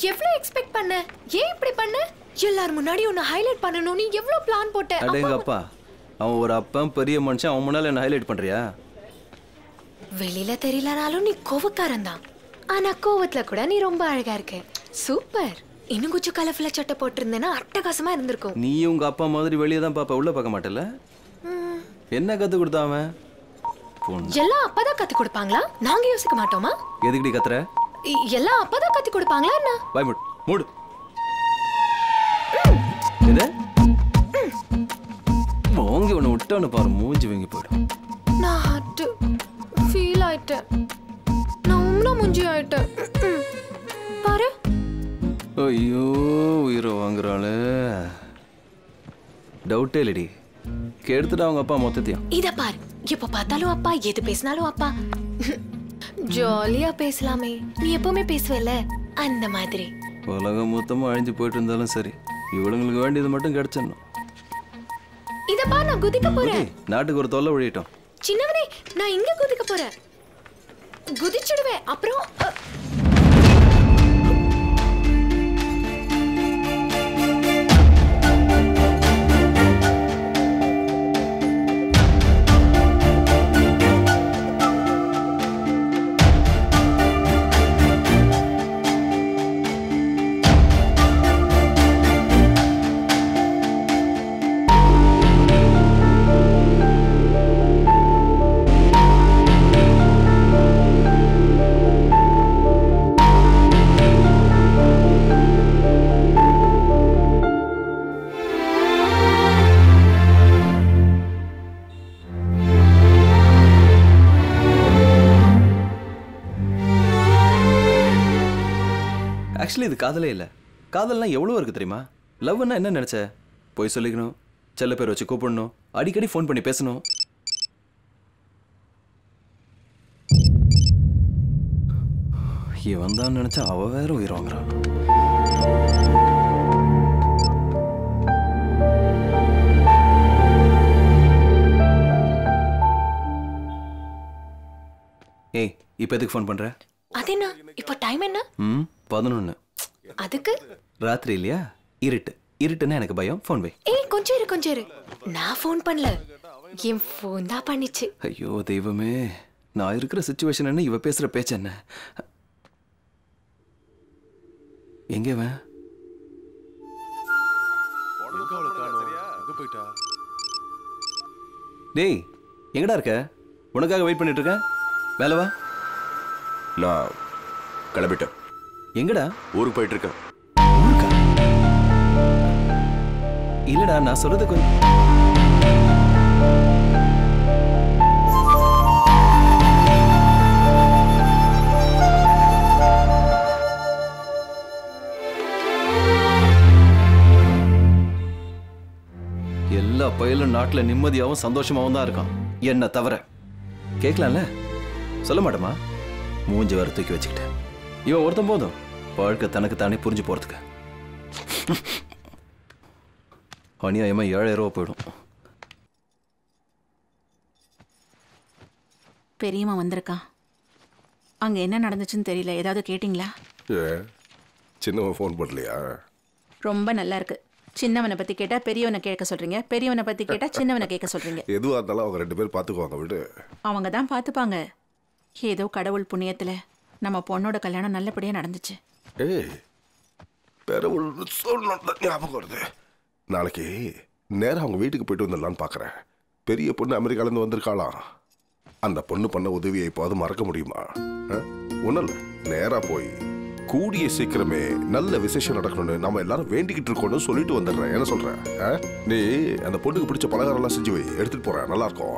எவ்வளவு எக்ஸ்பெக்ட் பண்ண? ஏன் இப்படி பண்ண? எல்லாரும் முன்னாடி உன்னை ஹைலைட் பண்ணணும். நீ எவ்வளவு பிளான் போட்ட? அடேங்கப்பா, அவன் ஒரு அப்பன் பெரிய மனுஷன், அவன் முன்னால என்ன ஹைலைட் பண்றியா? வெளியில தெரியலனாலும் நீ கோவக்காரன் தான். ஆனா கோவத்துல கூட நீ ரொம்ப அழகா இருக்க. சூப்பர். இன்னும் கொஞ்சம் கலர்ஃபுல்லா சட்டை போட்டிருந்தேன்னா அட்டகாசமா இருந்திருக்கும். நீ உங்க அப்பா மாதிரி வெளியே தான் பாப்பா, உள்ள பார்க்க மாட்டல? என்ன கத்து கொடுத்தான் அவன்? எல்லாம் அப்பதான் கத்து கொடுப்பாங்களா? நாங்க யோசிக்க மாட்டோமா? எதுக்குடி கத்துற? எல்லாம் அப்பதான் கத்து கொடுப்பாங்களா என்ன? வாய் மூடு, மூடு. என்ன? வாங்கி உன்னை விட்டான்னு பாரு, மூஞ்சி வாங்கி போயிடும். நான் ஹார்ட் ஃபீல் ஆயிட்டேன். நான் உம்னா மூஞ்சி ஆயிட்டேன். பாரு. ஐயோ, உயிரை வாங்குறாளே. டவுட்டே இல்லடி, கெடுத்துட்டு அவங்க அப்பா மொத்தத்தையும். இத பாரு, எப்ப பார்த்தாலும் அப்பா, எது பேசினாலும் அப்பா. ஜாலியா பேசலாமே, நீ எப்பவுமே பேசுவல அந்த மாதிரி. உலகம் மொத்தமா அழிஞ்சு போயிட்டு இருந்தாலும் சரி, இவளுங்களுக்கு வேண்டியது மட்டும் கிடைச்சிடணும். இத பாரு, நான் குதிக்க போறேன். நாட்டுக்கு ஒரு தொல்லை ஒழியட்டும். சின்னவனே, நான் இங்க குதிக்க போறேன். குதிச்சிடுவேன். அப்புறம் ஆக்சுவலி இது காதலே இல்லை. காதல்னா எவ்வளோ இருக்கு தெரியுமா? லவ்னா என்ன நினைச்ச? போய் சொல்லிக்கணும், செல்ல பேர் வச்சு கூப்பிடணும், அடிக்கடி ஃபோன் பண்ணி பேசணும். இவன் தான் நினைச்சா அவ வேற உயிர் வாங்குறான். ஏய், இப்போ எதுக்கு ஃபோன் பண்ற? அது என்ன? இப்போ டைம் என்ன? 11. அதுக்கு ராத்திரி இல்லையா? இருட்டு. இருட்டுன்னா எனக்கு பயம். ஃபோன் வை. ஏய், கொஞ்சம் இரு. நான் ஃபோன் பண்ணல, என் ஃபோன் தான் பண்ணிச்சு. ஐயோ தெய்வமே, நான் இருக்கிற சிச்சுவேஷன் என்ன, இவ பேசுற பேச்சு என்ன? எங்க இவன்? டேய், எங்கடா இருக்க? உனக்காக வெயிட் பண்ணிட்டு இருக்கேன். மேல வா. நான் கிளம்பிட்டேன். எங்கடா? ஊருக்கு போயிட்டு இருக்கேன். ஊருக்கா? இல்லடா, நான் சொல்றது கொஞ்சம். எல்லா பயிலும் நாட்டுல நிம்மதியாவும் சந்தோஷமாவும் தான் இருக்கான், என்ன தவிர. கேட்கலாம்ல? சொல்ல மாட்டோமா? மூஞ்சி வர தூக்கி வச்சுக்கிட்டேன். இவன் ஒருத்தன் போதும் வாழ்க்கை தனக்கு தானே புரிஞ்சு போறதுக்கு. அநியாயமா 7,000 ரூபா போயிடும். பெரியம்மா வந்திருக்கான். அங்க என்ன நடந்துச்சுன்னு தெரியல, ஏதாவது கேட்டிங்களா? சின்னவன் ஃபோன் பண்ணலையா? ரொம்ப நல்லா இருக்கு. சின்னவனை பத்தி கேட்டா பெரியவனை கேட்க சொல்றீங்க, பெரியவனை பத்தி கேட்டா சின்னவனை கேட்க சொல்றீங்க. எதுவா இருந்தாலும் அவங்க 2 பேரும் பாத்துக்குவாங்க விடு. அவங்க தான் பாத்துப்பாங்க. ஏதோ கடவுள் புண்ணியத்துல நம்ம பொண்ணோட கல்யாணம் நல்லபடியா நடந்துச்சு. ஏய், கடவுள் சொல்லணும் ஞாபகம் வருது. நாளைக்கு நேரம் அவங்க வீட்டுக்கு போயிட்டு வந்துடலான்னு பாக்குறேன். பெரிய பொண்ணு அமெரிக்காலேருந்து வந்திருக்காளாம். அந்த பொண்ணு பண்ண உதவியை இப்போது மறக்க முடியுமா? ஒன்றும் இல்லை, நேராக போய் கூடிய சீக்கிரமே நல்ல விசேஷம் நடக்கணும்னு நம்ம எல்லாரும் வேண்டிக்கிட்டு இருக்கோம்னு சொல்லிட்டு வந்துடுறேன். என்ன சொல்றேன்? நீ அந்த பொண்ணுக்கு பிடிச்ச பலகாரம்லாம் செஞ்சு வை, எடுத்துட்டு போறேன். நல்லா இருக்கும்.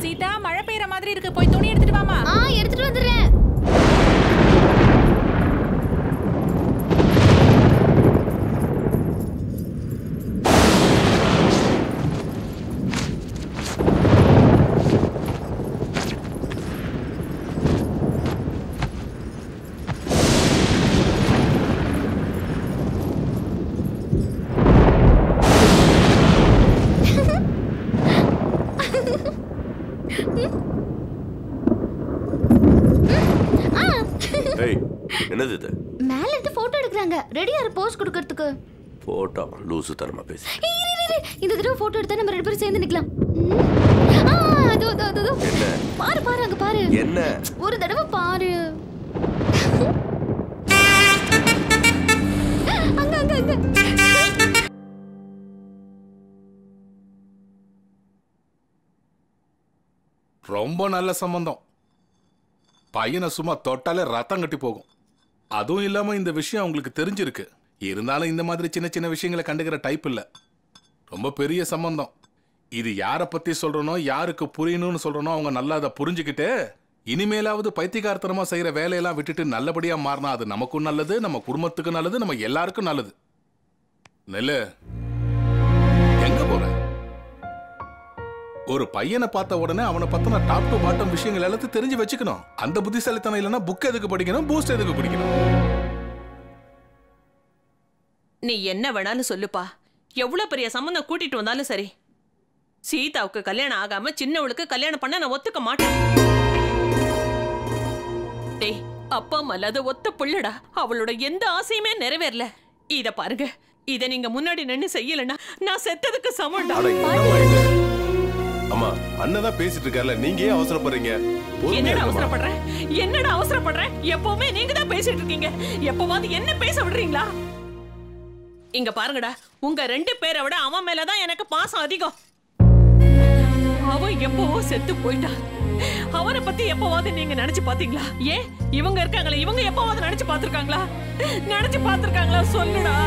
சீதா, மழை பெய்யற மாதிரி இருக்கு, போய் துணி எடுத்துட்டு வாமா. எடுத்துட்டு வந்துடுறேன். ஏய் என்னது இது? மேல இருந்து போட்டோ எடுக்கறாங்க. ரெடியா இரு போஸ் கொடுக்கிறதுக்கு. போட்டோ லூசு தரமா பேசு. இந்த தடவை போட்டோ எடுத்தா நம்ம ரெண்டு பேரும் சேர்ந்து நிக்கலாம். அதோ என்ன? பாரு பாரு அங்க பாரு. என்ன? ஒரு தடவை பாரு. அங்க அங்க அங்க. ரொம்ப நல்ல சம்பந்தம். பையனை சும்மா தொட்டாலே ரத்தம் கட்டி போகும். அதுவும் இல்லாம இந்த விஷயம் அவங்களுக்கு தெரிஞ்சிருக்கு. இருந்தாலும் இந்த மாதிரி சின்ன சின்ன விஷயங்களை கண்டுக்கிற டைப் இல்ல. ரொம்ப பெரிய சம்பந்தம். இது யாரை பத்தி சொல்றனோ, யாருக்கு புரியணும்னு சொல்றனோ அவங்க நல்லா அதை புரிஞ்சுக்கிட்டு இனிமேலாவது பைத்தியக்காரத்தனமா செய்யற வேலையெல்லாம் விட்டுட்டு நல்லபடியா மாறினா அது நமக்கும் நல்லது, நம்ம குடும்பத்துக்கும் நல்லது, நம்ம எல்லாருக்கும் நல்லது. நெல்லு எங்க போற? ஒரு பையனை பார்த்த உடனே அவனை பத்தின டாப் டு பாட்டம் விஷயங்கள் எல்லாத்தையும் தெரிஞ்சு வச்சுக்கணும். அந்த புத்திசாலித்தனம் இல்லைன்னா புக் எதுக்கு படிக்கணும், பூஸ்ட் எதுக்கு குடிக்கணும்? நீ என்ன வேணாலும் சொல்லுப்பா. எவ்வளவு பெரிய சம்பந்தம் கூட்டிட்டு வந்தாலும் சரி, சீதாவுக்கு கல்யாணம் ஆகாம சின்னவளுக்கு கல்யாணம் பண்ண நான் ஒத்துக்க மாட்டேன். டேய், அப்பா அம்மா இல்லாத ஒத்த புள்ளடா. அவளோட எந்த ஆசையுமே நிறைவேறல. இத பாருங்க, இத நீங்க முன்னாடி நின்னு செய்யலன்னா நான் செத்ததுக்கு சமம்டா. அம்மா அண்ணன் தான் பேசிட்டு இருக்காருல, நீங்க ஏன் அவசரப்படுறீங்க? என்னடா அவசரப்படுறேன்? என்னடா அவசரப்படுறேன்? எப்பவுமே நீங்க தான் பேசிட்டு இருக்கீங்க. எப்பவாவது என்ன பேச விடுறீங்களா? இங்க பாருங்கடா, உங்க ரெண்டு பேரை விட அவன் மேலதான் எனக்கு பாசம் அதிகம். அவன் எப்பவோ செத்து போயிட்டா. அவனை பத்தி எப்பவாவது நீங்க நினைச்சு பாத்தீங்களா? ஏன் இவங்க இருக்காங்களே, இவங்க எப்பவாவது நினைச்சு பாத்துருக்காங்களா? நினைச்சு பாத்துருக்காங்களா? சொல்லுடா.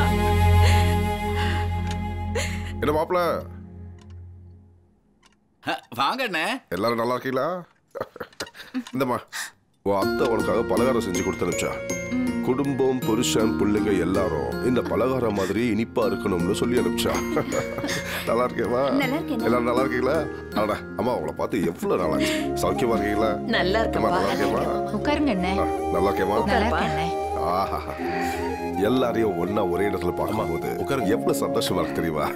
என்ன மாப்பிள்ள, வாங்க அண்ணே. எல்லாரும் நல்லா இருக்கீங்களா? இந்தம்மா உன் அத்தை உனக்காக பலகாரம் செஞ்சு கொடுத்தனுச்சா. குடும்பம், புருஷன், பிள்ளைங்க எல்லாரும் இந்த பலகாரம் மாதிரி இனிப்பா இருக்கணும்னு சொல்லி அனுப்பிச்சா. நல்லா இருக்கேமா? எல்லாரும் நல்லா இருக்கீங்களா? அடா அம்மா, உங்களை பார்த்து எவ்வளவு நாள் ஆச்சு. சௌக்கியமா இருக்கீங்களா? நல்லா இருக்கேமா. நல்லா இருக்கேமா? உட்காருங்க அண்ணே. நல்லா இருக்கேமா? நல்லா இருக்கேன். ஆஹா, எல்லாரையும் ஒன்னா ஒரே இடத்துல பார்க்கும்போது எவ்வளவு சந்தோஷமா இருக்கு தெரியுமா?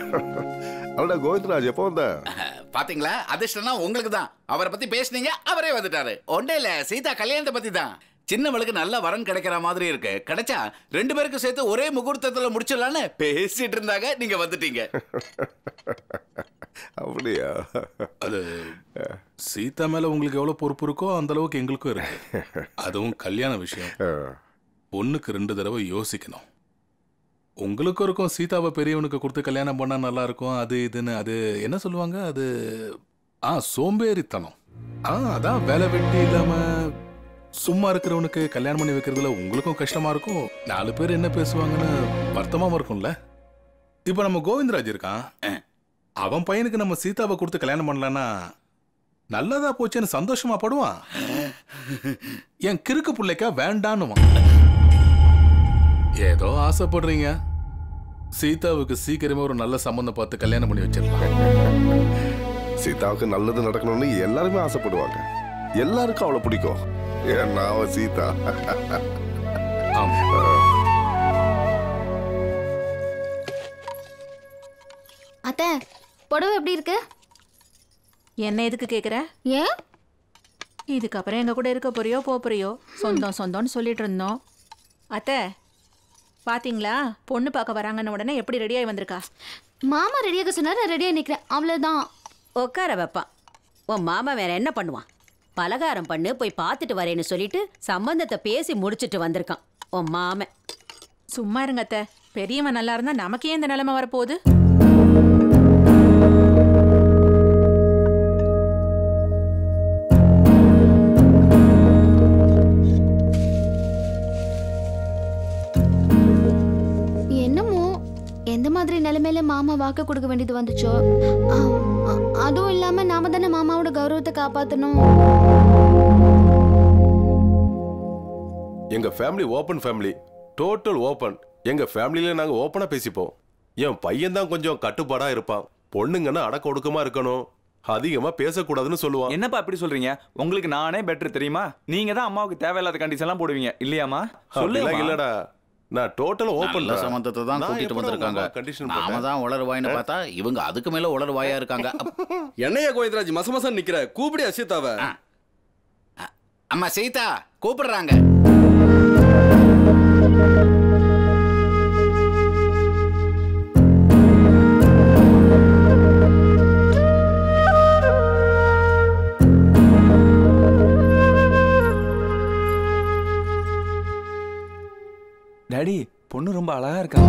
அவட கோவிந்தராஜ் எப்போ வந்த? பாத்தீங்களா, அதிர்ஷ்டம்னா உங்களுக்கு தான். அவரை பத்தி பேசுனீங்க, அவரே வந்துட்டாரு. ஒன்றே இல்ல, சீதா கல்யாணத்தை பத்தி தான். சின்னவளுக்கு நல்ல வரன் கிடைக்கிற மாதிரி இருக்கு. கிடைச்சா ரெண்டு பேருக்கு சேர்த்து ஒரே முகூர்த்தத்துல முடிச்சிடலான்னு பேசிட்டு இருந்தாங்க. நீங்க வந்துட்டீங்க. அப்படியா? அது சீதா மேல உங்களுக்கு எவ்வளவு பொறுப்பு இருக்கோ அந்த அளவுக்கு எங்களுக்கும் இருக்கு. அதுவும் கல்யாண விஷயம். பொண்ணுக்கு 2 தடவை யோசிக்கணும். உங்களுக்கும் இருக்கும், சீதாவை பெரியவனுக்கு கொடுத்து கல்யாணம் பண்ணா நல்லா இருக்கும், அது இதுன்னு. அது என்ன சொல்லுவாங்க, அது சோம்பேறித்தனம். அதான் வேலை வெட்டி இல்லாம சும்மா இருக்கிறவனுக்கு கல்யாணம் பண்ணி வைக்கிறதுல உங்களுக்கும் கஷ்டமா இருக்கும். 4 பேர் என்ன பேசுவாங்கன்னு வருத்தமாவும் இருக்கும்ல. இப்ப நம்ம கோவிந்தராஜ் இருக்கான், அவன் பையனுக்கு நம்ம சீதாவை கொடுத்து கல்யாணம் பண்ணலன்னா நல்லதா போச்சுன்னு சந்தோஷமா படுவான். என் கிறுக்கு பிள்ளைக்கா வேண்டான்னுவான். ஏதோ ஆசைப்படுறீங்க. சீதாவுக்கு சீக்கிரமே ஒரு நல்ல சம்பந்தம் பார்த்து கல்யாணம் பண்ணி வச்சிடலாம். சீதாவுக்கு நல்லது நடக்கணும்னு எல்லாருமே ஆசைப்படுவாங்க. எல்லாருக்கும் அவளை பிடிக்கும். ஏன்னா அவ சீதா. அத்தை, புடவை எப்படி இருக்கு? என்ன எதுக்கு கேக்குற? ஏன் இதுக்கப்புறம் எங்க கூட இருக்க போறியோ போறியோ? சொந்தம் சொந்தம்னு சொல்லிட்டு இருந்தோம். அத்தை பாத்தீங்களா, பொண்ணு பார்க்க வராங்கன்னு உடனே எப்படி ரெடியாகி வந்திருக்கா. மாமா ரெடியாக சொன்னார், நான் ரெடியாக நிற்கிறேன், அவ்வளோதான். உட்கார வைப்பான். உன் மாமா வேற என்ன பண்ணுவான்? பலகாரம் பண்ணு, போய் பார்த்துட்டு வரேன்னு சொல்லிட்டு சம்பந்தத்தை பேசி முடிச்சுட்டு வந்திருக்கான் உன் மாமன். சும்மா இருங்க அத்தை. பெரியவன் நல்லா இருந்தா நமக்கே இந்த நிலைமை வரப்போகுது. எந்த மாதிரி நிலைமையில மாமா வாக்கு கொடுக்க வேண்டியது வந்துச்சோ, அதுவும் இல்லாம நாம தானே மாமாவோட கௌரவத்தை காப்பாத்தணும். எங்க family open family, total open. எங்க ஃபேமிலியில நாங்க ஓபனா பேசிப்போம். என் பையன் தான் கொஞ்சம் கட்டுப்பாடா இருப்பான். பொண்ணுங்கன்னா அடக்க ஒடுக்கமா இருக்கணும், அதிகமா பேசக்கூடாதுன்னு சொல்லுவான். என்னப்பா அப்படி சொல்றீங்க? உங்களுக்கு நானே பெட்டர் தெரியுமா? நீங்க தான் அம்மாவுக்கு தேவையில்லாத கண்டிஷன் எல்லாம் போடுவீங்க இல்லையாமா? சொல்லுங்க. இல்லடா, நான் டோட்டல் ஓபன் சம்பந்தத்தை தான் கூட்டிட்டு வந்திருக்காங்க. நாம தான் உளறுவாயின்னு பார்த்தா இவங்க அதுக்கு மேல உளறுவாயா இருக்காங்க. என்னையா கோவிந்தராஜ் மசமசம் நிக்கிற? கூப்பிடு சீதாவை. அம்மா சீதா கூப்பிடுறாங்க. டாடி பொண்ணு ரொம்ப அழகா இருக்கா.